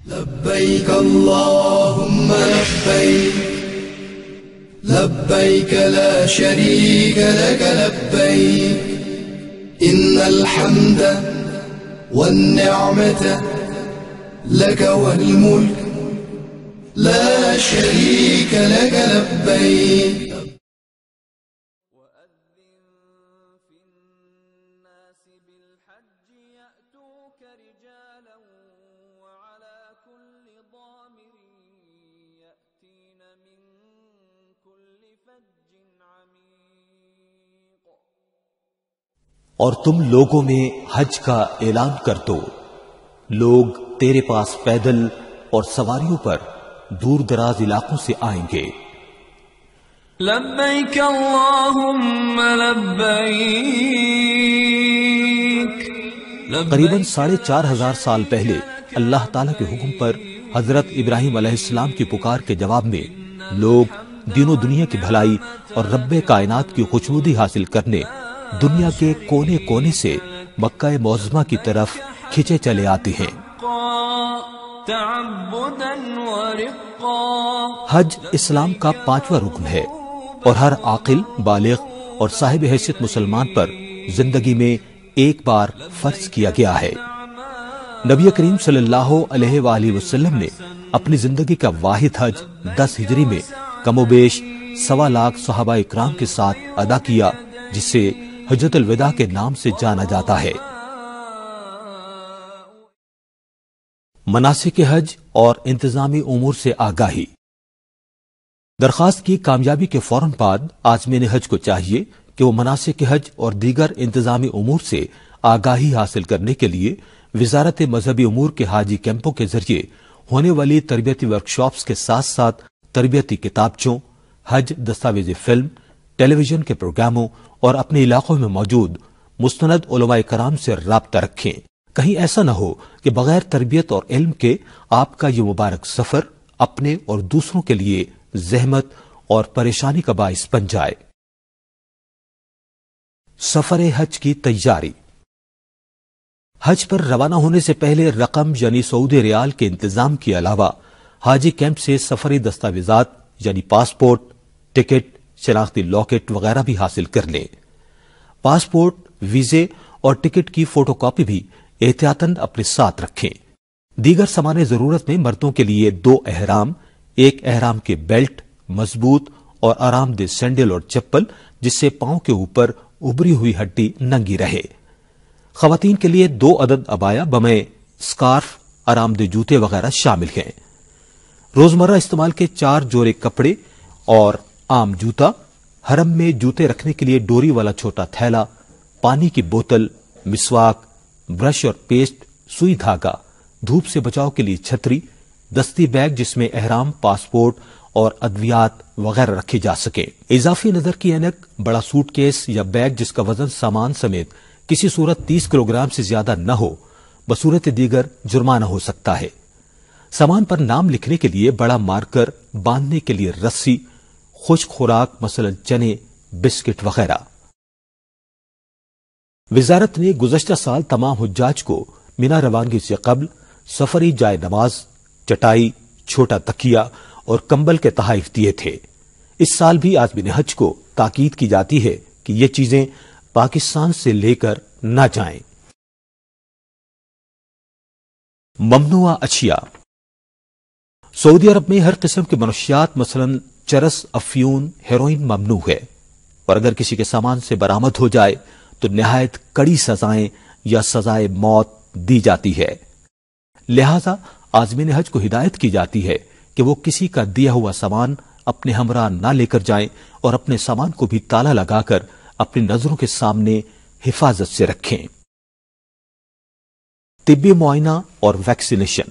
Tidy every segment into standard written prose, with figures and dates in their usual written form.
لبيك اللهم لبيك لبيك لا شريك لك لبيك إن الحمد والنعمة لك والملك لا شريك لك لبيك. اور تم لوگوں میں حج کا اعلان کر دو، لوگ تیرے پاس پیدل اور سواریوں پر دور دراز علاقوں سے آئیں گے. لبیک اللہم لبیک. قریباً 4,500 سال پہلے اللہ تعالیٰ کے حکم پر حضرت ابراہیم علیہ السلام کی پکار کے جواب میں لوگ دین و دنیا کی بھلائی اور رب کائنات کی خوشنودی حاصل کرنے دنیا کے کونے کونے سے مکہ معظمہ کی طرف کھینچے چلے آتے ہیں. حج اسلام کا 5واں رکن ہے اور ہر عاقل، بالغ اور صاحب حیثیت مسلمان پر زندگی میں ایک بار فرض کیا گیا ہے. نبی کریم صلی اللہ علیہ وآلہ وسلم نے اپنی زندگی کا واحد حج 10 ہجری میں کم و بیش 1.25 لاکھ صحابہ اکرام کے ساتھ ادا کیا، جسے حجۃ الوداع کے نام سے جانا جاتا ہے. مناسک حج اور انتظامی امور سے آگاہی. درخواست کی کامیابی کے فوراً بعد عازمین حج کو چاہیے کہ وہ مناسک حج اور دیگر انتظامی امور سے آگاہی حاصل کرنے کے لیے وزارت مذہبی امور کے حاجی کیمپوں کے ذریعے ہونے والی تربیتی ورکشاپس کے ساتھ ساتھ تربیتی کتابچوں، حج دستاویزی فلم، ٹیلی ویژن کے پروگراموں اور اپنے علاقوں میں موجود مستند علماء کرام سے رابطہ رکھیں. کہیں ایسا نہ ہو کہ بغیر تربیت اور علم کے آپ کا یہ مبارک سفر اپنے اور دوسروں کے لیے زحمت اور پریشانی کا باعث بن جائے. سفر حج کی تیاری. حج پر روانہ ہونے سے پہلے رقم یعنی سعودی ریال کے انتظام کے علاوہ حاجی کیمپ سے سفری دستاویزات یعنی پاسپورٹ، ٹکٹ، شناختی لاکٹ وغیرہ بھی حاصل کر لیں. پاسپورٹ، ویزے اور ٹکٹ کی فوٹو کاپی بھی احتیاطاً اپنے ساتھ رکھیں. دیگر سامان ضرورت میں مردوں کے لیے 2 احرام، ایک احرام کے بیلٹ، مضبوط اور آرام دہ سینڈل اور چپل جس سے پاؤں کے اوپر ابری ہوئی ہڈی ننگی رہے. خواتین کے لیے 2 عدد عبایا، بمیں سکارف، آرام دہ جوتے وغیرہ شامل ہیں. روزمرہ استعمال کے 4 جوڑے کپڑے اور عام جوتا، حرم میں جوتے رکھنے کے لیے ڈوری والا چھوٹا تھیلا، پانی کی بوتل، مسواک، برش اور پیسٹ، سوئی دھاگا، دھوپ سے بچاؤ کے لیے چھتری، دستی بیگ جس میں احرام، پاسپورٹ اور ادویات وغیرہ رکھے جا سکیں. اضافی نظر کی اینک، بڑا سوٹ کیس یا بیگ جس کا وزن سامان سمیت کسی صورت 30 کلو گرام سے زیادہ نہ ہو، بصورت دیگر جرمانہ ہو سکتا ہے. سامان پر نام لکھنے کے لیے بڑا مارکر، باندھنے کے لیے رسی، خشک خوراک مثلا چنے، بسکٹ وغیرہ. وزارت نے گزشتہ سال تمام حجاج کو مینا روانگی سے قبل سفری جائے نماز، چٹائی، چھوٹا تکیہ اور کمبل کے تحائف دیے تھے. اس سال بھی عازمین حج کو تاکید کی جاتی ہے کہ یہ چیزیں پاکستان سے لے کر نہ جائیں. ممنوعہ اشیاء. سعودی عرب میں ہر قسم کی منشیات مثلا چرس، افیون، ہیروئن ممنوع ہے، اور اگر کسی کے سامان سے برآمد ہو جائے تو نہایت کڑی سزائیں یا سزائے موت دی جاتی ہے. لہذا عازمین حج کو ہدایت کی جاتی ہے کہ وہ کسی کا دیا ہوا سامان اپنے ہمراہ نہ لے کر جائیں اور اپنے سامان کو بھی تالا لگا کر اپنی نظروں کے سامنے حفاظت سے رکھیں. طبی معائنہ اور ویکسینیشن.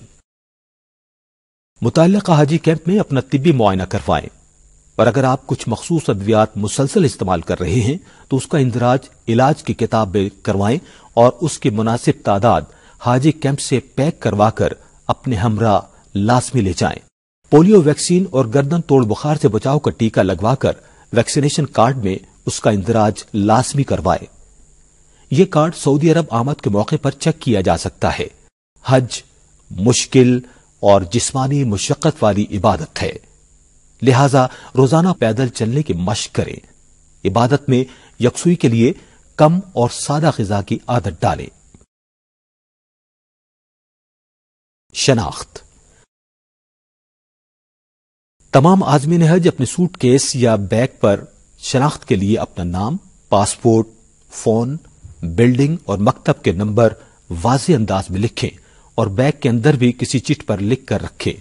متعلقہ حاجی کیمپ میں اپنا طبی معائنہ کروائیں، اور اگر آپ کچھ مخصوص ادویات مسلسل استعمال کر رہے ہیں تو اس کا اندراج علاج کی کتاب میں کروائیں اور اس کی مناسب تعداد حاجی کیمپ سے پیک کروا کر اپنے ہمراہ لازمی لے جائیں. پولیو ویکسین اور گردن توڑ بخار سے بچاؤ کا ٹیکہ لگوا کر ویکسینیشن کارڈ میں اس کا اندراج لازمی کروائیں. یہ کارڈ سعودی عرب آمد کے موقع پر چیک کیا جا سکتا ہے. حج مشکل اور جسمانی مشقت والی عبادت ہے، لہذا روزانہ پیدل چلنے کی مشق کریں۔ عبادت میں یکسوئی کے لیے کم اور سادہ غذا کی عادت ڈالیں۔ شناخت: تمام عازمین حج اپنے سوٹ کیس یا بیگ پر شناخت کے لیے اپنا نام، پاسپورٹ، فون، بلڈنگ اور مکتب کے نمبر واضح انداز میں لکھیں اور بیگ کے اندر بھی کسی چٹ پر لکھ کر رکھیں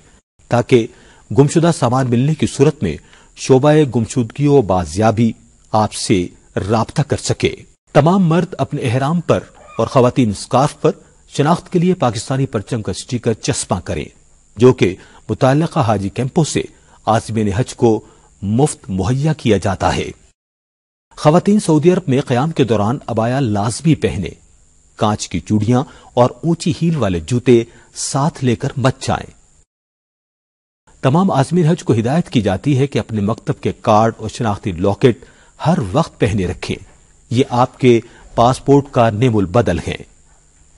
تاکہ گمشدہ سامان ملنے کی صورت میں شعبہ گمشدگی و بازیابی آپ سے رابطہ کر سکے۔ تمام مرد اپنے احرام پر اور خواتین اسکارف پر شناخت کے لیے پاکستانی پرچم کا سٹیکر چسپاں کریں، جو کہ متعلقہ حاجی کیمپوں سے عازمین حج کو مفت مہیا کیا جاتا ہے۔ خواتین سعودی عرب میں قیام کے دوران عبایا لازمی پہنے، کانچ کی چوڑیاں اور اونچی ہیل والے جوتے ساتھ لے کر مت جائیں۔ تمام عازمین حج کو ہدایت کی جاتی ہے کہ اپنے مکتب کے کارڈ اور شناختی لاکٹ ہر وقت پہنے رکھیں، یہ آپ کے پاسپورٹ کا نعم البدل ہیں۔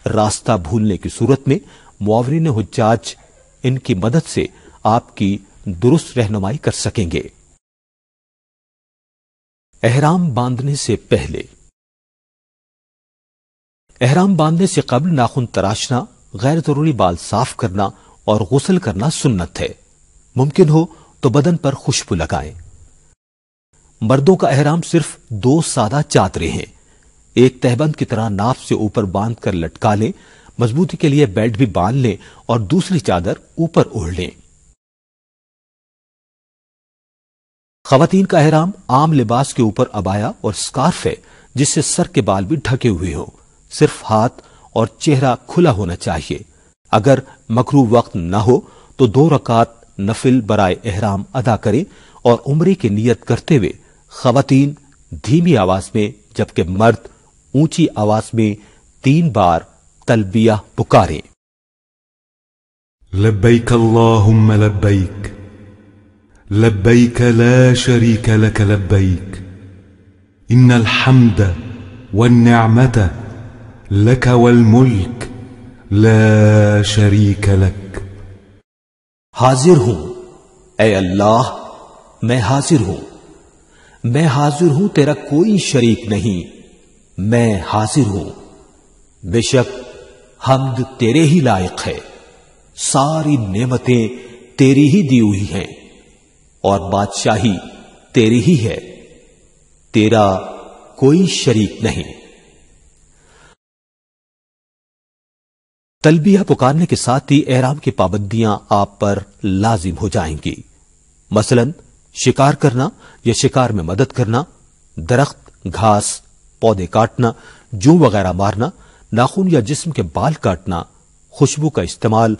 راستہ بھولنے کی صورت میں معاونین حجاج ان کی مدد سے آپ کی درست رہنمائی کر سکیں گے۔ احرام باندھنے سے پہلے: احرام باندھنے سے قبل ناخن تراشنا، غیر ضروری بال صاف کرنا اور غسل کرنا سنت ہے۔ ممکن ہو تو بدن پر خوشبو لگائیں۔ مردوں کا احرام صرف 2 سادہ چادریں ہیں، ایک تہبند کی طرح ناف سے اوپر باندھ کر لٹکا لیں، مضبوطی کے لیے بیلٹ بھی باندھ لیں اور دوسری چادر اوپر اوڑھ لیں۔ خواتین کا احرام عام لباس کے اوپر عبایا اور اسکارف ہے جس سے سر کے بال بھی ڈھکے ہوئے ہوں، صرف ہاتھ اور چہرہ کھلا ہونا چاہیے۔ اگر مکروہ وقت نہ ہو تو 2 رکعت نفل برائے احرام ادا کریں اور عمرے کی نیت کرتے ہوئے خواتین دھیمی آواز میں جبکہ مرد اونچی آواز میں 3 بار تلبیہ پکاریں۔ لبیک اللہم لبیک لبیک لا شریک لک لبیک ان الحمد والنعمت لک والملک لا شریک لک۔ حاضر ہوں اے اللہ، میں حاضر ہوں، میں حاضر ہوں، تیرا کوئی شریک نہیں، میں حاضر ہوں، بے شک حمد تیرے ہی لائق ہے، ساری نعمتیں تیری ہی دی ہوئی ہیں اور بادشاہی تیری ہی ہے، تیرا کوئی شریک نہیں۔ تلبیہ پکارنے کے ساتھ ہی احرام کی پابندیاں آپ پر لازم ہو جائیں گی، مثلا شکار کرنا یا شکار میں مدد کرنا، درخت، گھاس، پودے کاٹنا، جو وغیرہ مارنا، ناخن یا جسم کے بال کاٹنا، خوشبو کا استعمال،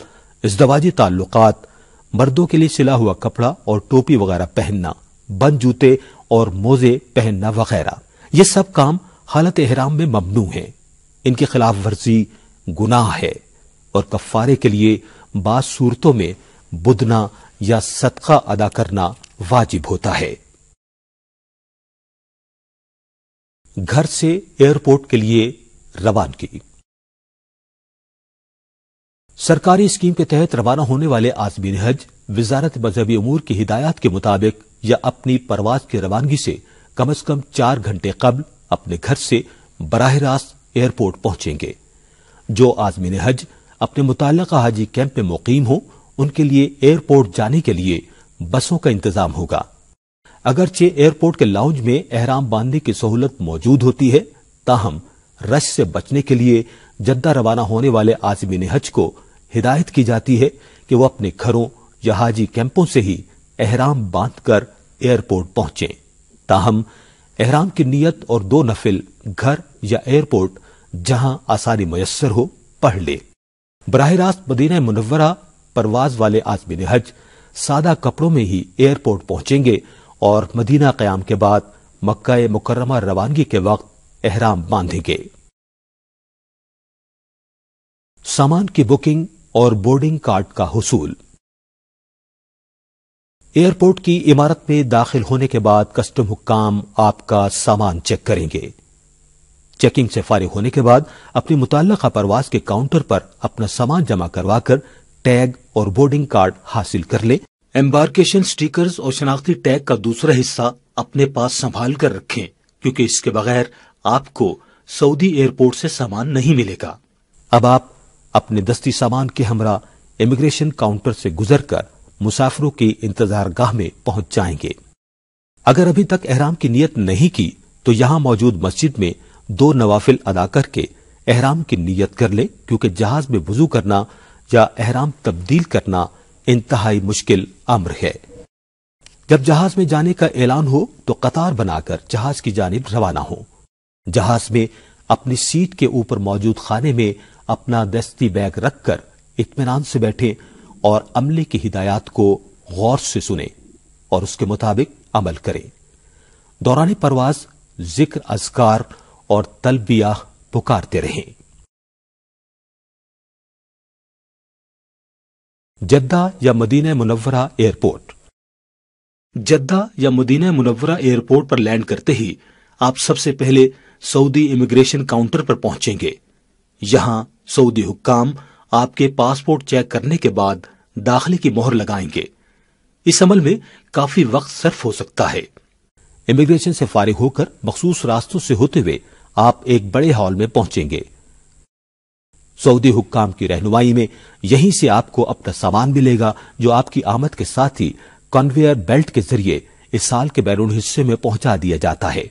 ازدواجی تعلقات، مردوں کے لیے سلا ہوا کپڑا اور ٹوپی وغیرہ پہننا، بند جوتے اور موزے پہننا وغیرہ، یہ سب کام حالت احرام میں ممنوع ہیں۔ ان کی خلاف ورزی گناہ ہے اور کفارے کے لیے بعض صورتوں میں بدنا یا صدقہ ادا کرنا واجب ہوتا ہے۔ گھر سے ایئرپورٹ کے لیے روانگی: سرکاری اسکیم کے تحت روانہ ہونے والے عازمین حج وزارت مذہبی امور کی ہدایات کے مطابق یا اپنی پرواز کی روانگی سے کم از کم 4 گھنٹے قبل اپنے گھر سے براہ راست ایئرپورٹ پہنچیں گے۔ جو عازمین حج اپنے متعلقہ حاجی کیمپ میں مقیم ہوں ان کے لیے ایئرپورٹ جانے کے لیے بسوں کا انتظام ہوگا۔ اگرچہ ایئرپورٹ کے لاؤنج میں احرام باندھنے کی سہولت موجود ہوتی ہے، تاہم رش سے بچنے کے لیے جدہ روانہ ہونے والے عازمین حج کو ہدایت کی جاتی ہے کہ وہ اپنے گھروں یا حاجی کیمپوں سے ہی احرام باندھ کر ایئرپورٹ پہنچیں۔ تاہم احرام کی نیت اور 2 نفل گھر یا ایئرپورٹ جہاں آسانی میسر ہو پڑھ لے۔ براہ راست مدینہ منورہ پرواز والے عازمین حج سادہ کپڑوں میں ہی ایئرپورٹ پہنچیں گے اور مدینہ قیام کے بعد مکہ مکرمہ روانگی کے وقت احرام باندھیں گے۔ سامان کی بکنگ اور بورڈنگ کارڈ کا حصول: ایئرپورٹ کی عمارت میں داخل ہونے کے بعد کسٹم حکام آپ کا سامان چیک کریں گے۔ چیکنگ سے فارغ ہونے کے بعد اپنی متعلقہ پرواز کے کاؤنٹر پر اپنا سامان جمع کروا کر ٹیگ اور بورڈنگ کارڈ حاصل کر لیں۔ ایمبارکیشن سٹیکرز اور شناختی ٹیگ کا دوسرا حصہ اپنے پاس سنبھال کر رکھیں، کیونکہ اس کے بغیر آپ کو سعودی ایئرپورٹ سے سامان نہیں ملے گا۔ اب آپ اپنے دستی سامان کے ہمراہ امیگریشن کاؤنٹر سے گزر کر مسافروں کی انتظار گاہ میں پہنچ جائیں گے۔ اگر ابھی تک احرام کی نیت نہیں کی تو یہاں موجود مسجد میں 2 نوافل ادا کر کے احرام کی نیت کر لیں، کیونکہ جہاز میں وضو کرنا یا احرام تبدیل کرنا انتہائی مشکل امر ہے۔ جب جہاز میں جانے کا اعلان ہو تو قطار بنا کر جہاز کی جانب روانہ ہو۔ جہاز میں اپنی سیٹ کے اوپر موجود خانے میں اپنا دستی بیگ رکھ کر اطمینان سے بیٹھیں اور عملے کی ہدایات کو غور سے سنیں اور اس کے مطابق عمل کریں۔ دوران پرواز ذکر، اذکار اور تلبیہ پکارتے رہیں۔ جدہ یا مدینہ منورہ ایئرپورٹ۔ جدہ یا مدینہ منورہ ایئرپورٹ پر لینڈ کرتے ہی آپ سب سے پہلے سعودی امیگریشن کاؤنٹر پر پہنچیں گے۔ یہاں سعودی حکام آپ کے پاسپورٹ چیک کرنے کے بعد داخلے کی مہر لگائیں گے۔ اس عمل میں کافی وقت صرف ہو سکتا ہے۔ امیگریشن سے فارغ ہو کر مخصوص راستوں سے ہوتے ہوئے آپ ایک بڑے ہال میں پہنچیں گے۔ سعودی حکام کی رہنمائی میں یہیں سے آپ کو اپنا سامان ملے گا، جو آپ کی آمد کے ساتھ ہی کنویئر بیلٹ کے ذریعے اس سال کے بیرون حصے میں پہنچا دیا جاتا ہے۔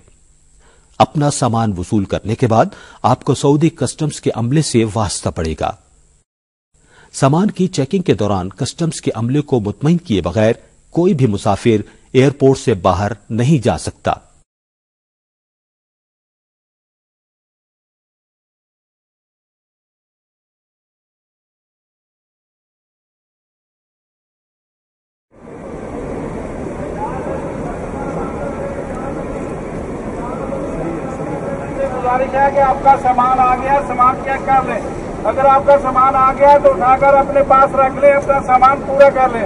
اپنا سامان وصول کرنے کے بعد آپ کو سعودی کسٹمز کے عملے سے واسطہ پڑے گا۔ سامان کی چیکنگ کے دوران کسٹمز کے عملے کو مطمئن کیے بغیر کوئی بھی مسافر ایئرپورٹ سے باہر نہیں جا سکتا۔ گزارش ہے کہ آپ کا سامان آ گیا، سامان چیک کر لیں۔ اگر آپ کا سامان آ گیا تو اٹھا کر اپنے پاس رکھ لیں، اپنا سامان پورا کر لیں۔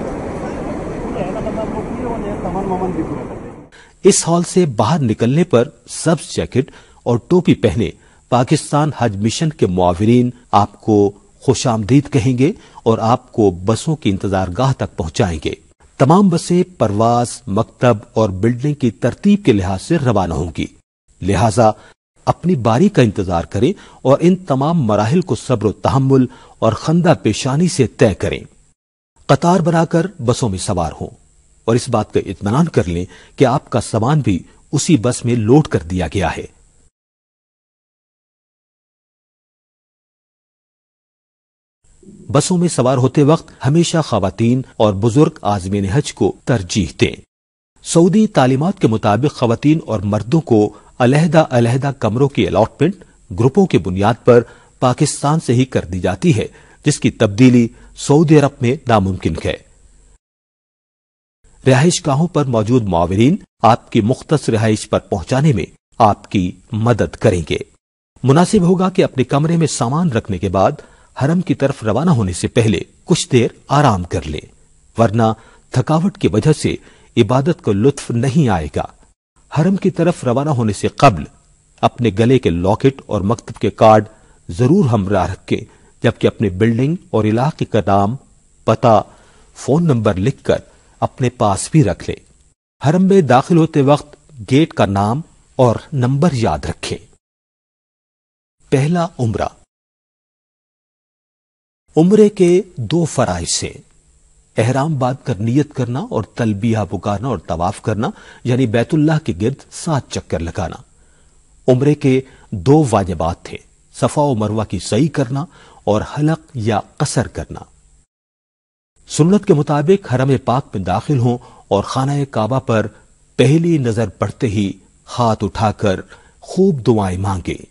اس ہال سے باہر نکلنے پر سبز جیکٹ اور ٹوپی پہنے پاکستان حج مشن کے معاونین آپ کو خوش آمدید کہیں گے اور آپ کو بسوں کی انتظار گاہ تک پہنچائیں گے۔ تمام بسیں پرواز، مکتب اور بلڈنگ کی ترتیب کے لحاظ سے روانہ ہوں گی، لہذا اپنی باری کا انتظار کریں اور ان تمام مراحل کو صبر و تحمل اور خندہ پیشانی سے طے کریں۔ قطار بنا کر بسوں میں سوار ہوں اور اس بات کا اطمینان کر لیں کہ آپ کا سامان بھی اسی بس میں لوڈ کر دیا گیا ہے۔ بسوں میں سوار ہوتے وقت ہمیشہ خواتین اور بزرگ عازمین حج کو ترجیح دیں۔ سعودی تعلیمات کے مطابق خواتین اور مردوں کو علیحدہ علیحدہ کمروں کی الاٹمنٹ گروپوں کی بنیاد پر پاکستان سے ہی کر دی جاتی ہے، جس کی تبدیلی سعودی عرب میں ناممکن ہے۔ رہائش گاہوں پر موجود معاونین آپ کی مختص رہائش پر پہنچانے میں آپ کی مدد کریں گے۔ مناسب ہوگا کہ اپنے کمرے میں سامان رکھنے کے بعد حرم کی طرف روانہ ہونے سے پہلے کچھ دیر آرام کر لیں، ورنہ تھکاوٹ کی وجہ سے عبادت کو لطف نہیں آئے گا۔ حرم کی طرف روانہ ہونے سے قبل اپنے گلے کے لاکٹ اور مکتب کے کارڈ ضرور ہمراہ رکھیں، جبکہ اپنے بلڈنگ اور علاقے کا نام، پتہ، فون نمبر لکھ کر اپنے پاس بھی رکھ لیں۔ حرم میں داخل ہوتے وقت گیٹ کا نام اور نمبر یاد رکھیں۔ پہلا عمرہ۔ عمرے کے 2 فرائض ہیں: احرام باندھ کر نیت کرنا اور تلبیہ پکارنا اور طواف کرنا، یعنی بیت اللہ کے گرد 7 چکر لگانا۔ عمرے کے 2 واجبات تھے: صفا و مروہ کی سعی کرنا اور حلق یا قصر کرنا۔ سنت کے مطابق حرم پاک میں داخل ہوں اور خانہ کعبہ پر پہلی نظر پڑتے ہی ہاتھ اٹھا کر خوب دعائیں مانگیں،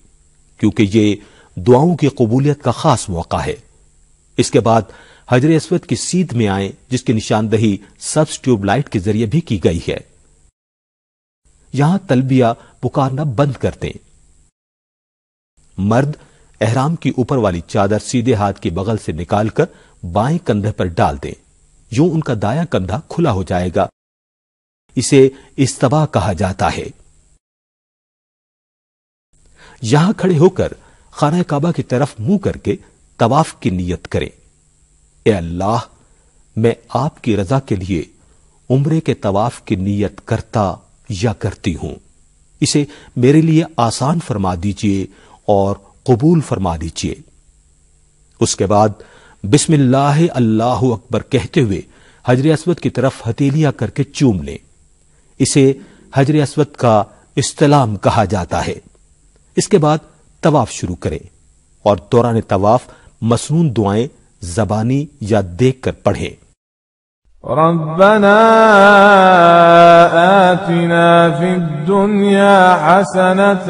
کیونکہ یہ دعاؤں کی قبولیت کا خاص موقع ہے۔ اس کے بعد حجر اسود کی سیدھ میں آئیں، جس کی نشاندہی سبز ٹیوب لائٹ کے ذریعے بھی کی گئی ہے۔ یہاں تلبیہ پکارنا بند کر دیں۔ مرد احرام کی اوپر والی چادر سیدھے ہاتھ کی بغل سے نکال کر بائیں کندھے پر ڈال دیں، یوں ان کا دایاں کندھا کھلا ہو جائے گا۔ اسے استوا کہا جاتا ہے۔ یہاں کھڑے ہو کر خانہ کعبہ کی طرف منہ کر کے طواف کی نیت کریں۔ اے اللہ، میں آپ کی رضا کے لیے عمرے کے طواف کی نیت کرتا یا کرتی ہوں، اسے میرے لیے آسان فرما دیجئے اور قبول فرما لیجئے۔ اس کے بعد بسم اللہ اللہ اکبر کہتے ہوئے حجر اسود کی طرف ہتھیلیاں کر کے چوم لیں۔ اسے حجر اسود کا استلام کہا جاتا ہے۔ اس کے بعد طواف شروع کریں اور دوران طواف مسنون دعائیں زبانی یا دیکھ کر پڑھیں۔ ربنا آتنا في الدنيا حسنة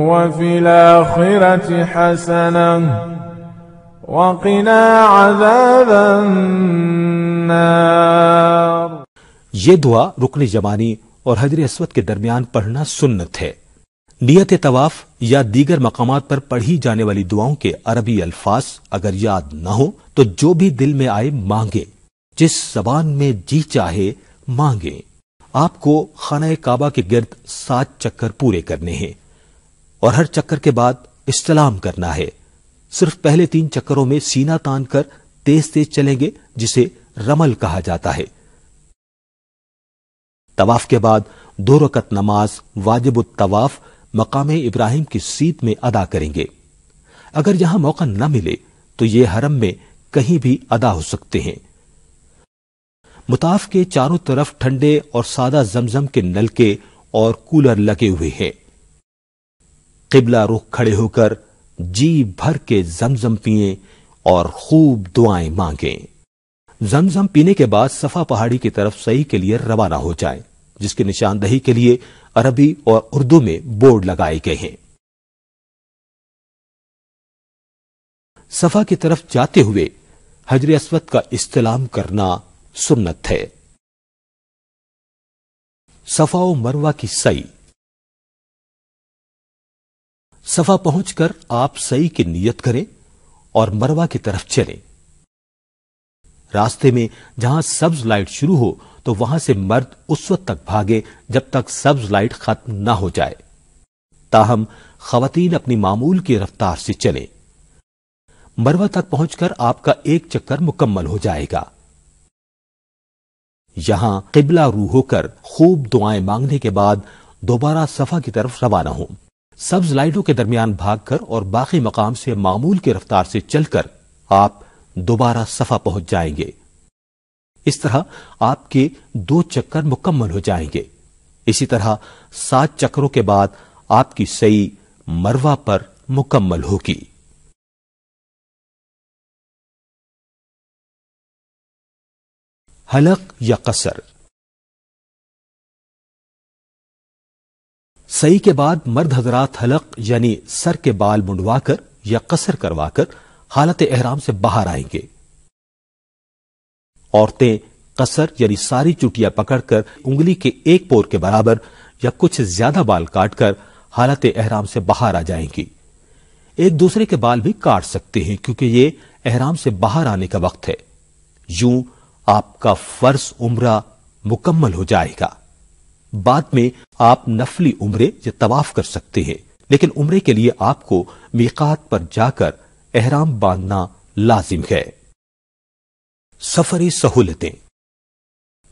وفي الآخرة حسنة وقنا عذاب النار۔ یہ دعا رکن یمانی اور حجر اسود کے درمیان پڑھنا سنت ہے۔ نیت طواف یا دیگر مقامات پر پڑھی جانے والی دعاؤں کے عربی الفاظ اگر یاد نہ ہو تو جو بھی دل میں آئے مانگے، جس زبان میں جی چاہے مانگے۔ آپ کو خانہ کعبہ کے گرد 7 چکر پورے کرنے ہیں اور ہر چکر کے بعد استلام کرنا ہے۔ صرف پہلے 3 چکروں میں سینہ تان کر تیز تیز چلیں گے، جسے رمل کہا جاتا ہے۔ طواف کے بعد 2 رکعت نماز واجب الطواف مقام ابراہیم کی سیٹ میں ادا کریں گے۔ اگر یہاں موقع نہ ملے تو یہ حرم میں کہیں بھی ادا ہو سکتے ہیں۔ مطاف کے چاروں طرف ٹھنڈے اور سادہ زمزم کے نلکے اور کولر لگے ہوئے ہیں۔ قبلہ رخ کھڑے ہو کر جی بھر کے زمزم پئیں اور خوب دعائیں مانگیں۔ زمزم پینے کے بعد صفا پہاڑی کی طرف سعی کے لیے روانہ ہو جائیں، جس کی نشاندہی کے لیے عربی اور اردو میں بورڈ لگائے گئے ہیں۔ صفا کی طرف جاتے ہوئے حجر اسود کا استلام کرنا سنت ہے۔ صفا و مروہ کی سعی۔ صفا پہنچ کر آپ سعی کی نیت کریں اور مروہ کی طرف چلیں۔ راستے میں جہاں سبز لائٹ شروع ہو تو وہاں سے مرد اس وقت تک بھاگے جب تک سبز لائٹ ختم نہ ہو جائے، تاہم خواتین اپنی معمول کی رفتار سے چلیں۔ مروہ تک پہنچ کر آپ کا 1 چکر مکمل ہو جائے گا۔ یہاں قبلہ رو ہو کر خوب دعائیں مانگنے کے بعد دوبارہ صفا کی طرف روانہ ہوں۔ سبز لائٹوں کے درمیان بھاگ کر اور باقی مقام سے معمول کی رفتار سے چل کر آپ دوبارہ صفا پہنچ جائیں گے۔ اس طرح آپ کے 2 چکر مکمل ہو جائیں گے۔ اسی طرح 7 چکروں کے بعد آپ کی سعی مروہ پر مکمل ہوگی۔ حلق یا قصر۔ سعی کے بعد مرد حضرات حلق یعنی سر کے بال منڈوا کر یا قصر کروا کر حالت احرام سے باہر آئیں گے۔ عورتیں قصر یعنی ساری چٹیاں پکڑ کر انگلی کے 1 پور کے برابر یا کچھ زیادہ بال کاٹ کر حالت احرام سے باہر آ جائیں گی۔ ایک دوسرے کے بال بھی کاٹ سکتے ہیں کیونکہ یہ احرام سے باہر آنے کا وقت ہے۔ یوں آپ کا فرض عمرہ مکمل ہو جائے گا۔ بعد میں آپ نفلی عمرے یا طواف کر سکتے ہیں، لیکن عمرے کے لیے آپ کو میقات پر جا کر احرام باندھنا لازم ہے۔ سفری سہولتیں۔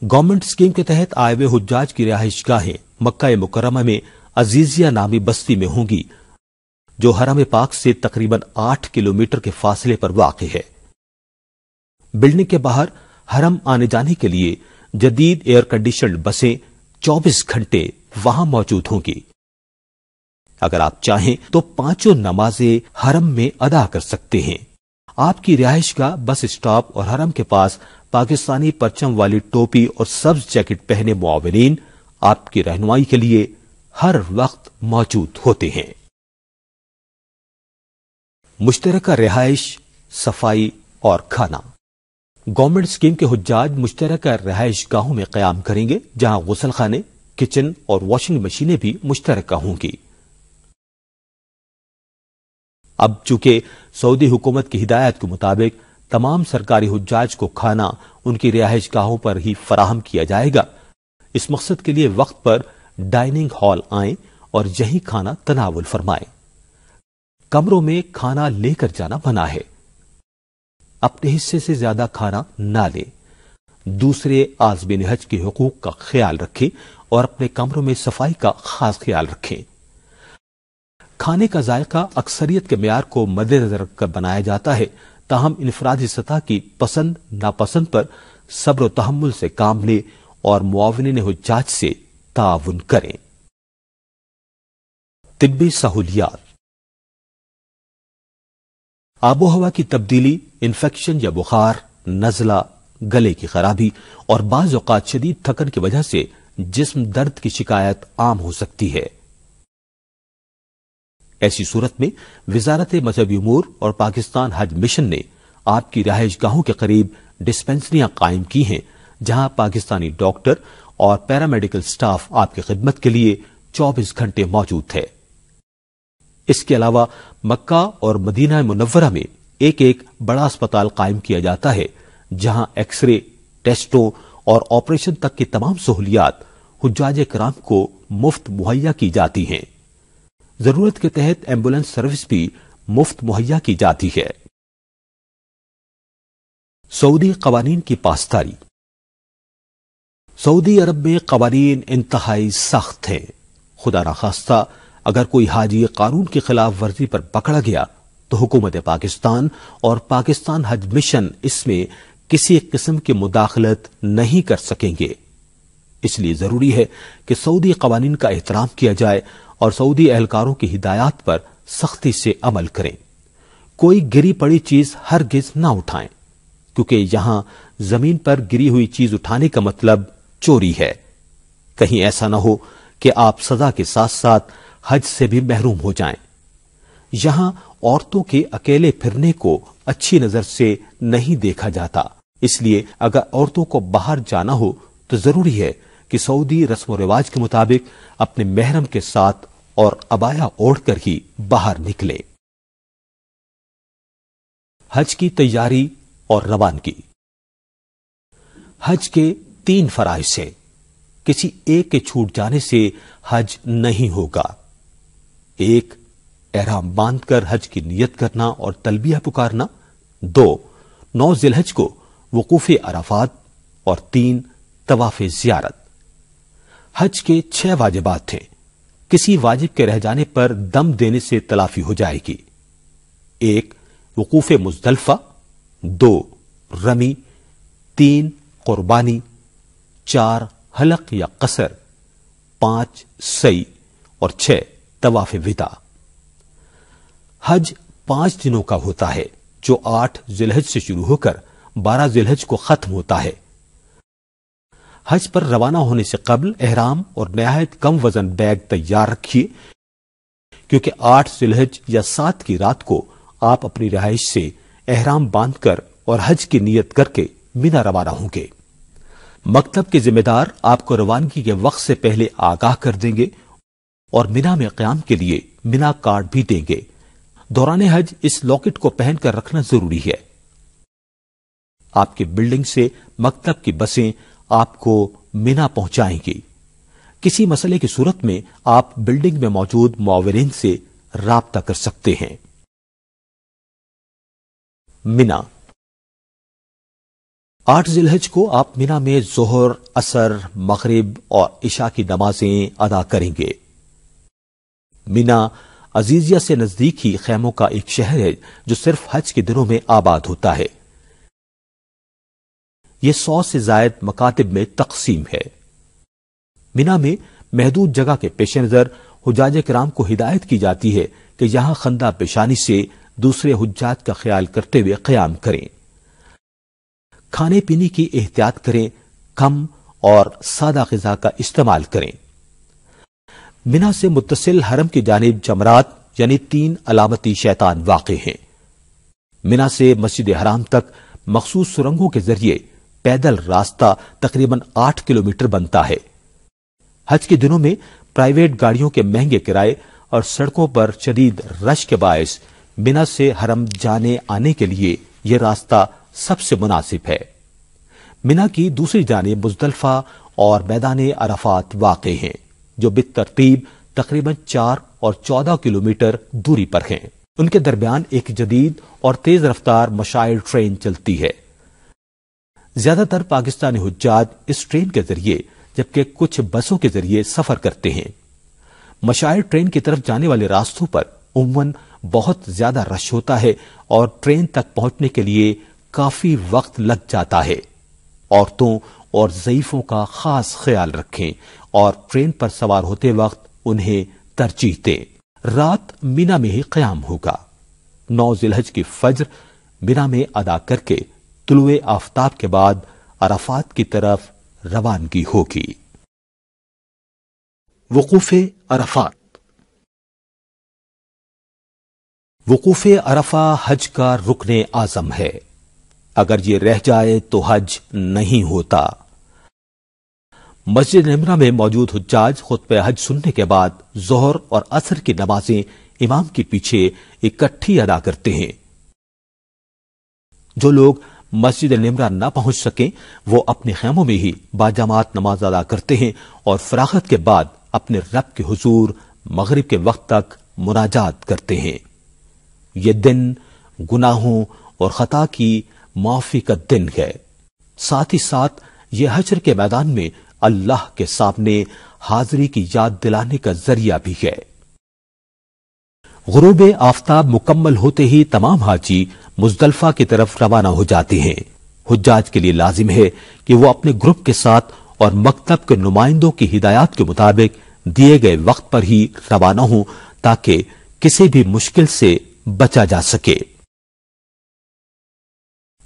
گورنمنٹ اسکیم کے تحت آئے ہوئے حجاج کی رہائش گاہیں مکہ مکرمہ میں عزیزیہ نامی بستی میں ہوں گی، جو حرم پاک سے تقریباً 8 کلومیٹر کے فاصلے پر واقع ہے۔ بلڈنگ کے باہر حرم آنے جانے کے لیے جدید ایئر کنڈیشنڈ بسیں 24 گھنٹے وہاں موجود ہوں گی۔ اگر آپ چاہیں تو 5 نمازیں حرم میں ادا کر سکتے ہیں۔ آپ کی رہائش گاہ بس اسٹاپ اور حرم کے پاس پاکستانی پرچم والی ٹوپی اور سبز جیکٹ پہنے معاونین آپ کی رہنمائی کے لیے ہر وقت موجود ہوتے ہیں۔ مشترکہ رہائش، صفائی اور کھانا۔ گورنمنٹ اسکیم کے حجاج مشترکہ رہائش گاہوں میں قیام کریں گے، جہاں غسل خانے، کچن اور واشنگ مشینیں بھی مشترکہ ہوں گی۔ اب چونکہ سعودی حکومت کی ہدایت کے مطابق تمام سرکاری حجاج کو کھانا ان کی رہائش گاہوں پر ہی فراہم کیا جائے گا، اس مقصد کے لیے وقت پر ڈائننگ ہال آئیں اور یہیں کھانا تناول فرمائیں۔ کمروں میں کھانا لے کر جانا منع ہے۔ اپنے حصے سے زیادہ کھانا نہ لیں، دوسرے عازمین حج کے حقوق کا خیال رکھیں اور اپنے کمروں میں صفائی کا خاص خیال رکھیں۔ کھانے کا ذائقہ اکثریت کے معیار کو مد نظر رکھ کر بنایا جاتا ہے، تاہم انفرادی سطح کی پسند ناپسند پر صبر و تحمل سے کام لیں اور معاونین حجاج سے تعاون کریں۔ طبی سہولیات۔ آب و ہوا کی تبدیلی، انفیکشن یا بخار، نزلہ، گلے کی خرابی اور بعض اوقات شدید تھکن کی وجہ سے جسم درد کی شکایت عام ہو سکتی ہے۔ ایسی صورت میں وزارت مذہبی امور اور پاکستان حج مشن نے آپ کی رہائش گاہوں کے قریب ڈسپنسریاں قائم کی ہیں، جہاں پاکستانی ڈاکٹر اور پیرامیڈیکل سٹاف آپ کی خدمت کے لیے 24 گھنٹے موجود ہے۔ اس کے علاوہ مکہ اور مدینہ منورہ میں ایک بڑا اسپتال قائم کیا جاتا ہے، جہاں ایکس رے، ٹیسٹوں اور آپریشن تک کی تمام سہولیات حجاج کرام کو مفت مہیا کی جاتی ہیں۔ ضرورت کے تحت ایمبولینس سروس بھی مفت مہیا کی جاتی ہے۔ سعودی قوانین کی پاسداری۔ سعودی عرب میں قوانین انتہائی سخت ہیں۔ خدا نخواستہ اگر کوئی حاجی قانون کی خلاف ورزی پر پکڑا گیا تو حکومت پاکستان اور پاکستان حج مشن اس میں کسی قسم کی مداخلت نہیں کر سکیں گے۔ اس لیے ضروری ہے کہ سعودی قوانین کا احترام کیا جائے اور سعودی اہلکاروں کی ہدایات پر سختی سے عمل کریں۔ کوئی گری پڑی چیز ہرگز نہ اٹھائیں، کیونکہ یہاں زمین پر گری ہوئی چیز اٹھانے کا مطلب چوری ہے۔ کہیں ایسا نہ ہو کہ آپ سزا کے ساتھ ساتھ حج سے بھی محروم ہو جائیں۔ یہاں عورتوں کے اکیلے پھرنے کو اچھی نظر سے نہیں دیکھا جاتا، اس لیے اگر عورتوں کو باہر جانا ہو تو ضروری ہے کہ سعودی رسم و رواج کے مطابق اپنے محرم کے ساتھ اور عبایا اوڑھ کر ہی باہر نکلے۔ حج کی تیاری اور روانگی۔ حج کے 3 فرائض ہیں، کسی ایک کے چھوٹ جانے سے حج نہیں ہوگا۔ 1 احرام باندھ کر حج کی نیت کرنا اور تلبیہ پکارنا، 2 9 ذی الحج کو وقوف عرفات، اور 3 طواف زیارت۔ حج کے 6 واجبات ہیں، کسی واجب کے رہ جانے پر دم دینے سے تلافی ہو جائے گی۔ 1 وقوف مزدلفہ، 2 رمی، 3 قربانی، 4 حلق یا قصر، 5 سعی اور 6 طواف وداع۔ حج 5 دنوں کا ہوتا ہے، جو 8 ذی الحج سے شروع ہو کر 12 ذی الحج کو ختم ہوتا ہے۔ حج پر روانہ ہونے سے قبل احرام اور نہایت کم وزن بیگ تیار رکھیے، کیونکہ 8 ذی الحج یا 7 کی رات کو آپ اپنی رہائش سے احرام باندھ کر اور حج کی نیت کر کے مینا روانہ ہوں گے۔ مکتب کے ذمہ دار آپ کو روانگی کے وقت سے پہلے آگاہ کر دیں گے اور مینا میں قیام کے لیے مینا کارڈ بھی دیں گے۔ دوران حج اس لاکٹ کو پہن کر رکھنا ضروری ہے۔ آپ کی بلڈنگ سے مکتب کی بسیں آپ کو مینا پہنچائیں گی۔ کسی مسئلے کی صورت میں آپ بلڈنگ میں موجود معاونین سے رابطہ کر سکتے ہیں۔ مینا 8 ذی الحج کو آپ مینا میں ظہر، عصر، مغرب اور عشاء کی نمازیں ادا کریں گے۔ مینا عزیزیہ سے نزدیک ہی خیموں کا ایک شہر ہے جو صرف حج کے دنوں میں آباد ہوتا ہے۔ یہ 100 سے زائد مکاتب میں تقسیم ہے۔ مینا میں محدود جگہ کے پیش نظر حجاج کرام کو ہدایت کی جاتی ہے کہ یہاں خندہ پیشانی سے دوسرے حجاج کا خیال کرتے ہوئے قیام کریں۔ کھانے پینے کی احتیاط کریں، کم اور سادہ غذا کا استعمال کریں۔ مینا سے متصل حرم کی جانب جمرات یعنی 3 علامتی شیطان واقع ہیں۔ مینا سے مسجد حرام تک مخصوص سرنگوں کے ذریعے پیدل راستہ تقریباً 8 کلومیٹر بنتا ہے۔ حج کے دنوں میں پرائیویٹ گاڑیوں کے مہنگے کرائے اور سڑکوں پر شدید رش کے باعث مینا سے حرم جانے آنے کے لیے یہ راستہ سب سے مناسب ہے۔ مینا کی دوسری جانب مزدلفہ اور میدان عرفات واقع ہیں، جو بالترتیب تقریباً 4 اور 14 کلومیٹر دوری پر ہیں۔ ان کے درمیان ایک جدید اور تیز رفتار مشائل ٹرین چلتی ہے۔ زیادہ تر پاکستانی حجاج اس ٹرین کے ذریعے جبکہ کچھ بسوں کے ذریعے سفر کرتے ہیں۔ مشائل ٹرین کی طرف جانے والے راستوں پر عموماً بہت زیادہ رش ہوتا ہے اور ٹرین تک پہنچنے کے لیے کافی وقت لگ جاتا ہے۔ عورتوں اور ضعیفوں کا خاص خیال رکھیں اور ٹرین پر سوار ہوتے وقت انہیں ترجیح دیں۔ رات مینا میں ہی قیام ہوگا۔ 9 ذی الحج کی فجر مینا میں ادا کر کے طلوع آفتاب کے بعد عرفات کی طرف روانگی ہوگی۔ وقوف عرفات۔ وقوف عرفہ حج کا رکن اعظم ہے۔ اگر یہ رہ جائے تو حج نہیں ہوتا۔ مسجد نمرہ میں موجود حجاج خطبہ حج سننے کے بعد ظہر اور عصر کی نمازیں امام کے پیچھے اکٹھی ادا کرتے ہیں۔ جو لوگ مسجد نمرہ نہ پہنچ سکیں وہ اپنے خیموں میں ہی باجماعت نماز ادا کرتے ہیں اور فراغت کے بعد اپنے رب کے حضور مغرب کے وقت تک مناجات کرتے ہیں۔ یہ دن گناہوں اور خطا کی معافی کا دن ہے، ساتھ ہی ساتھ یہ حشر کے میدان میں اللہ کے سامنے حاضری کی یاد دلانے کا ذریعہ بھی ہے۔ غروب آفتاب مکمل ہوتے ہی تمام حاجی مزدلفہ کی طرف روانہ ہو جاتے ہیں۔ حجاج کے لیے لازم ہے کہ وہ اپنے گروپ کے ساتھ اور مکتب کے نمائندوں کی ہدایات کے مطابق دیے گئے وقت پر ہی روانہ ہوں تاکہ کسی بھی مشکل سے بچا جا سکے۔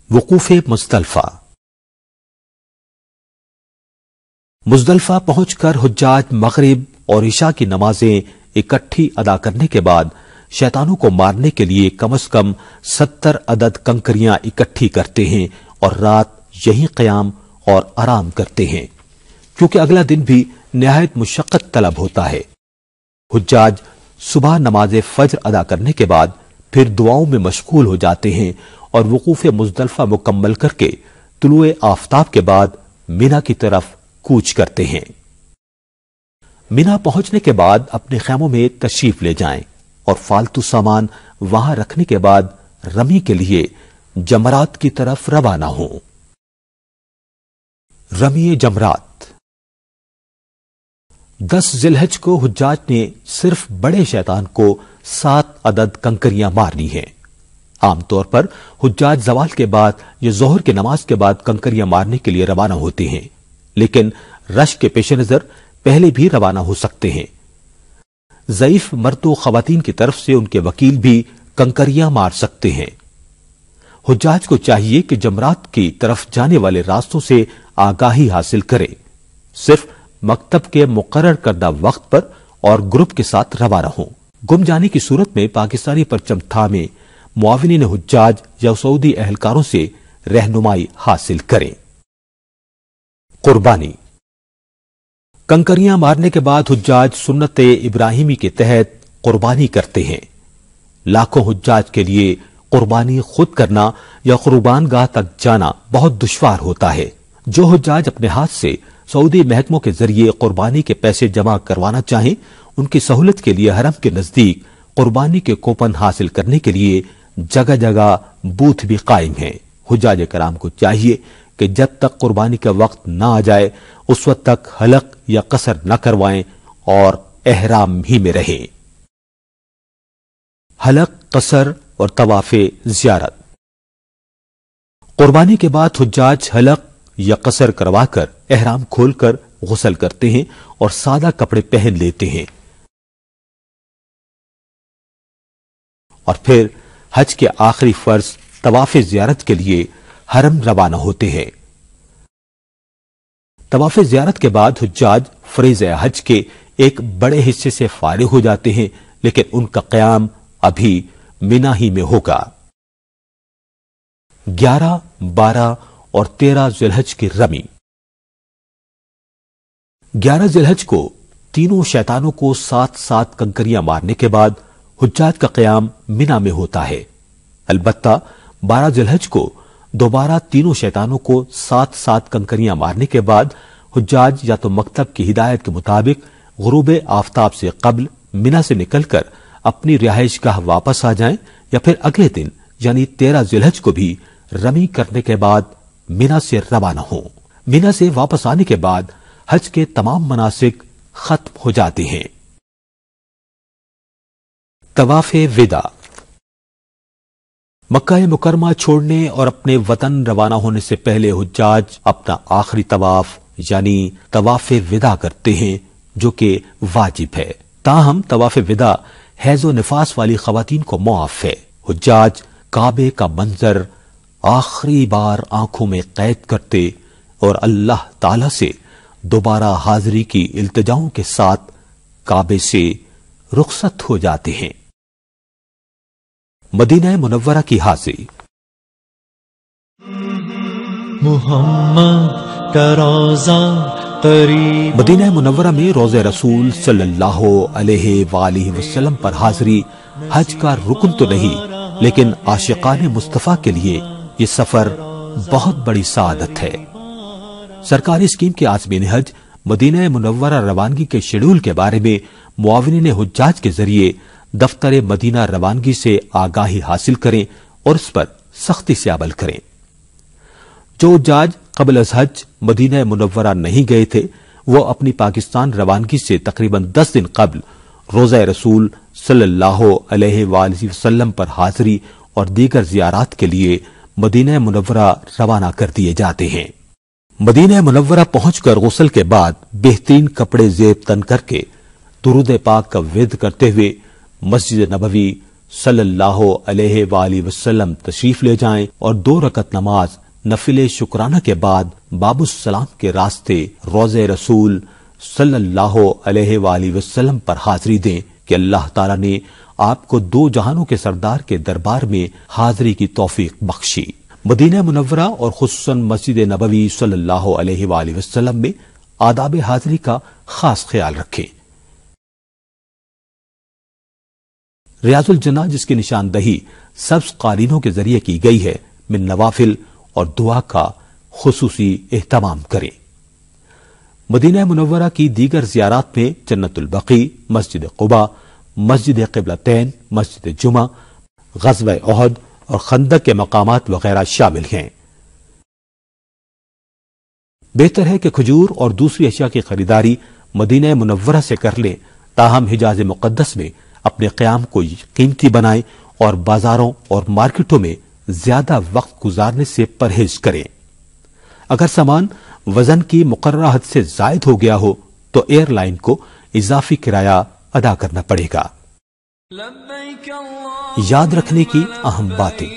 وقوف مزدلفہ۔ مزدلفہ پہنچ کر حجاج مغرب اور عشاء کی نمازیں اکٹھی ادا کرنے کے بعد شیطانوں کو مارنے کے لیے کم از کم 70 عدد کنکریاں اکٹھی کرتے ہیں اور رات یہیں قیام اور آرام کرتے ہیں، کیونکہ اگلا دن بھی نہایت مشقت طلب ہوتا ہے۔ حجاج صبح نماز فجر ادا کرنے کے بعد پھر دعاؤں میں مشغول ہو جاتے ہیں اور وقوف مزدلفہ مکمل کر کے طلوع آفتاب کے بعد مینا کی طرف کوچ کرتے ہیں۔ مینا پہنچنے کے بعد اپنے خیموں میں تشریف لے جائیں اور فالتو سامان وہاں رکھنے کے بعد رمی کے لیے جمرات کی طرف روانہ ہوں۔ رمی جمرات۔ 10 ذی الحج کو حجاج نے صرف بڑے شیطان کو 7 عدد کنکریاں مارنی ہیں۔ عام طور پر حجاج زوال کے بعد یا ظہر کی نماز کے بعد کنکریاں مارنے کے لیے روانہ ہوتے ہیں، لیکن رش کے پیش نظر پہلے بھی روانہ ہو سکتے ہیں۔ ضعیف مرد و خواتین کی طرف سے ان کے وکیل بھی کنکریاں مار سکتے ہیں۔ حجاج کو چاہیے کہ جمرات کی طرف جانے والے راستوں سے آگاہی حاصل کرے، صرف مکتب کے مقرر کردہ وقت پر اور گروپ کے ساتھ روانہ ہوں۔ گم جانے کی صورت میں پاکستانی پرچم تھامے معاونین حجاج یا سعودی اہلکاروں سے رہنمائی حاصل کریں۔ قربانی۔ کنکریاں مارنے کے بعد حجاج سنت ابراہیمی کے تحت قربانی کرتے ہیں۔ لاکھوں حجاج کے لیے قربانی خود کرنا یا قربان گاہ تک جانا بہت دشوار ہوتا ہے۔ جو حجاج اپنے ہاتھ سے سعودی محکموں کے ذریعے قربانی کے پیسے جمع کروانا چاہیں ان کی سہولت کے لیے حرم کے نزدیک قربانی کے کوپن حاصل کرنے کے لیے جگہ جگہ بوتھ بھی قائم ہیں۔ حجاج کرام کو چاہیے کہ جب تک قربانی کا وقت نہ آ جائے اس وقت تک حلق یا قصر نہ کروائیں اور احرام ہی میں رہیں۔ حلق، قصر اور طواف زیارت۔ قربانی کے بعد حجاج حلق یا قصر کروا کر احرام کھول کر غسل کرتے ہیں اور سادہ کپڑے پہن لیتے ہیں اور پھر حج کے آخری فرض طواف زیارت کے لیے حرم روانہ ہوتے ہیں۔ طواف زیارت کے بعد حجاج فریضہ حج کے ایک بڑے حصے سے فارغ ہو جاتے ہیں، لیکن ان کا قیام ابھی مینا ہی میں ہوگا۔ 11، 12 اور 13 ذی الحج کی رمی۔ 11 ذی الحج کو تینوں شیطانوں کو 7 کنکریاں مارنے کے بعد حجاج کا قیام مینا میں ہوتا ہے۔ البتہ 12 ذی الحج کو دوبارہ تینوں شیطانوں کو 7 کنکریاں مارنے کے بعد حجاج یا تو مکتب کی ہدایت کے مطابق غروب آفتاب سے قبل مینا سے نکل کر اپنی رہائش گاہ واپس آ جائیں یا پھر اگلے دن یعنی 13 ذوالحج کو بھی رمی کرنے کے بعد مینا سے روانہ ہوں۔ مینا سے واپس آنے کے بعد حج کے تمام مناسک ختم ہو جاتے ہیں۔ طواف وداع۔ مکہ مکرمہ چھوڑنے اور اپنے وطن روانہ ہونے سے پہلے حجاج اپنا آخری طواف یعنی طواف وداع کرتے ہیں، جو کہ واجب ہے۔ تاہم طواف وداع حیض و نفاس والی خواتین کو معاف ہے۔ حجاج کعبے کا منظر آخری بار آنکھوں میں قید کرتے اور اللہ تعالی سے دوبارہ حاضری کی التجاؤں کے ساتھ کعبے سے رخصت ہو جاتے ہیں۔ مدینہ منورہ کی حاضری۔ محمد کا روزہ قریب۔ مدینہ منورہ میں روضہ رسول صلی اللہ علیہ وآلہ وسلم پر حاضری حج کا رکن تو نہیں، لیکن عاشقان مصطفیٰ کے لیے یہ سفر بہت بڑی سعادت ہے۔ سرکاری اسکیم کے عازمین حج مدینہ منورہ روانگی کے شیڈول کے بارے میں معاونین حجاج کے ذریعے دفتر مدینہ روانگی سے آگاہی حاصل کریں اور اس پر سختی سے عمل کریں۔ جو حجاج قبل از حج مدینہ منورہ نہیں گئے تھے، وہ اپنی پاکستان روانگی سے تقریباً 10 دن قبل روضہ رسول صلی اللہ علیہ وآلہ وسلم پر حاضری اور دیگر زیارات کے لیے مدینہ منورہ روانہ کر دیے جاتے ہیں۔ مدینہ منورہ پہنچ کر غسل کے بعد بہترین کپڑے زیب تن کر کے درود پاک کا ورد کرتے ہوئے مسجد نبوی صلی اللہ علیہ وآلہ وسلم تشریف لے جائیں اور 2 رکعت نماز نفل شکرانہ کے بعد باب السلام کے راستے روضہ رسول صلی اللہ علیہ وآلہ وسلم پر حاضری دیں کہ اللہ تعالی نے آپ کو 2 جہانوں کے سردار کے دربار میں حاضری کی توفیق بخشی۔ مدینہ منورہ اور خصوصاً مسجد نبوی صلی اللہ علیہ وآلہ وسلم میں آداب حاضری کا خاص خیال رکھیں۔ ریاض الجنہ جس کی نشاندہی سبز قالینوں کے ذریعے کی گئی ہے، من نوافل اور دعا کا خصوصی اہتمام کریں۔ مدینہ منورہ کی دیگر زیارات میں جنت البقیع، مسجد قباء، مسجد قبلتین، مسجد جمعہ، غزوہ احد اور خندق کے مقامات وغیرہ شامل ہیں۔ بہتر ہے کہ کھجور اور دوسری اشیاء کی خریداری مدینہ منورہ سے کر لیں، تاہم حجاز مقدس میں اپنے قیام کو قیمتی بنائیں اور بازاروں اور مارکیٹوں میں زیادہ وقت گزارنے سے پرہیز کریں۔ اگر سامان وزن کی مقررہ حد سے زائد ہو گیا ہو تو ایئر لائن کو اضافی کرایہ ادا کرنا پڑے گا۔ یاد رکھنے کی اہم باتیں۔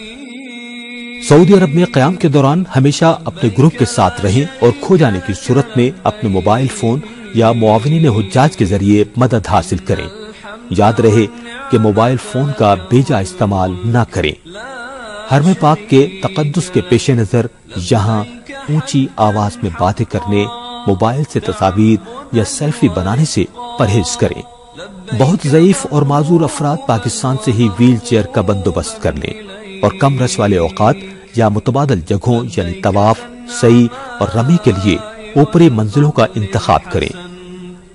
سعودی عرب میں قیام کے دوران ہمیشہ اپنے گروپ کے ساتھ رہیں اور کھو جانے کی صورت میں اپنے موبائل فون یا معاونین حجاج کے ذریعے مدد حاصل کریں۔ یاد رہے کہ موبائل فون کا بیجا استعمال نہ کریں۔ حرم پاک کے تقدس کے پیش نظر یہاں اونچی آواز میں باتیں کرنے، موبائل سے تصاویر یا سیلفی بنانے سے پرہیز کریں۔ بہت ضعیف اور معذور افراد پاکستان سے ہی ویل چیئر کا بندوبست کر لیں اور کم رش والے اوقات یا متبادل جگہوں یعنی طواف، سعی اور رمی کے لیے اوپری منزلوں کا انتخاب کریں۔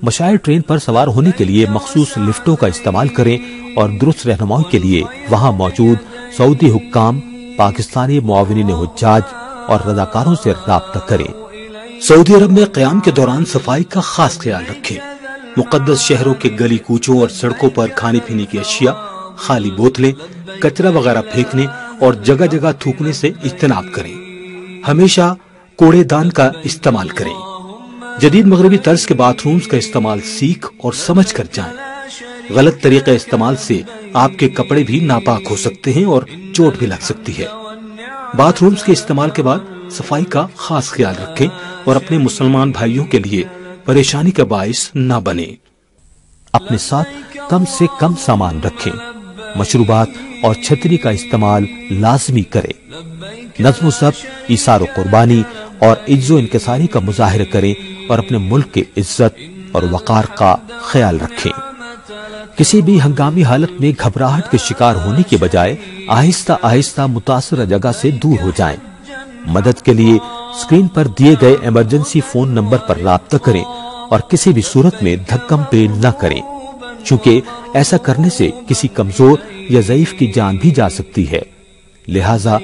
مشاعر ٹرین پر سوار ہونے کے لیے مخصوص لفٹوں کا استعمال کریں اور درست رہنمائی کے لیے وہاں موجود سعودی حکام، پاکستانی معاونین حجاج اور رضاکاروں سے رابطہ کریں۔ سعودی عرب میں قیام کے دوران صفائی کا خاص خیال رکھیں۔ مقدس شہروں کے گلی کوچوں اور سڑکوں پر کھانے پینے کی اشیاء، خالی بوتلیں، کچرا وغیرہ پھینکنے اور جگہ جگہ تھوکنے سے اجتناب کریں۔ ہمیشہ کوڑے دان کا استعمال کریں۔ جدید مغربی طرز کے باتھ رومز کا استعمال سیکھ اور سمجھ کر جائیں۔ غلط طریقے استعمال سے آپ کے کپڑے بھی ناپاک ہو سکتے ہیں اور چوٹ بھی لگ سکتی ہے۔ باتھ رومز کے استعمال کے بعد صفائی کا خاص خیال رکھیں اور اپنے مسلمان بھائیوں کے لیے پریشانی کا باعث نہ بنے۔ اپنے ساتھ کم سے کم سامان رکھیں۔ مشروبات اور چھتری کا استعمال لازمی کریں۔ نظم و ضبط، ایثار و قربانی اور عجز و انکساری کا مظاہرہ کریں اور اپنے ملک کی عزت اور وقار کا خیال رکھیں۔ کسی بھی ہنگامی حالت میں گھبراہٹ کے شکار ہونے کے بجائے آہستہ آہستہ متاثرہ جگہ سے دور ہو جائیں۔ مدد کے لیے اسکرین پر دیے گئے ایمرجنسی فون نمبر پر رابطہ کریں اور کسی بھی صورت میں دھکم پہ نہ کریں۔ چونکہ ایسا کرنے سے کسی کمزور یا ضعیف کی جان بھی جا سکتی ہے، لہذا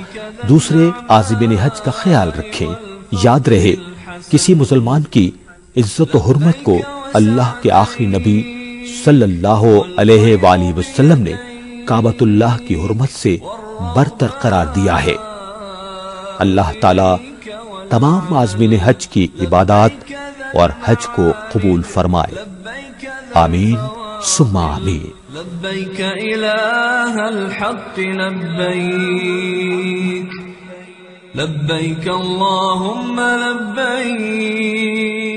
دوسرے عازمین حج کا خیال رکھیں۔ یاد رہے کسی مسلمان کی عزت و حرمت کو اللہ کے آخری نبی صلی اللہ علیہ وآلہ وسلم نے کعبۃ اللہ کی حرمت سے برتر قرار دیا ہے۔ اللہ تعالی تمام عازمین حج کی عبادات اور حج کو قبول فرمائے، آمین ثم آمین۔ لبيك إله الحق لبيك، لبيك اللهم لبيك،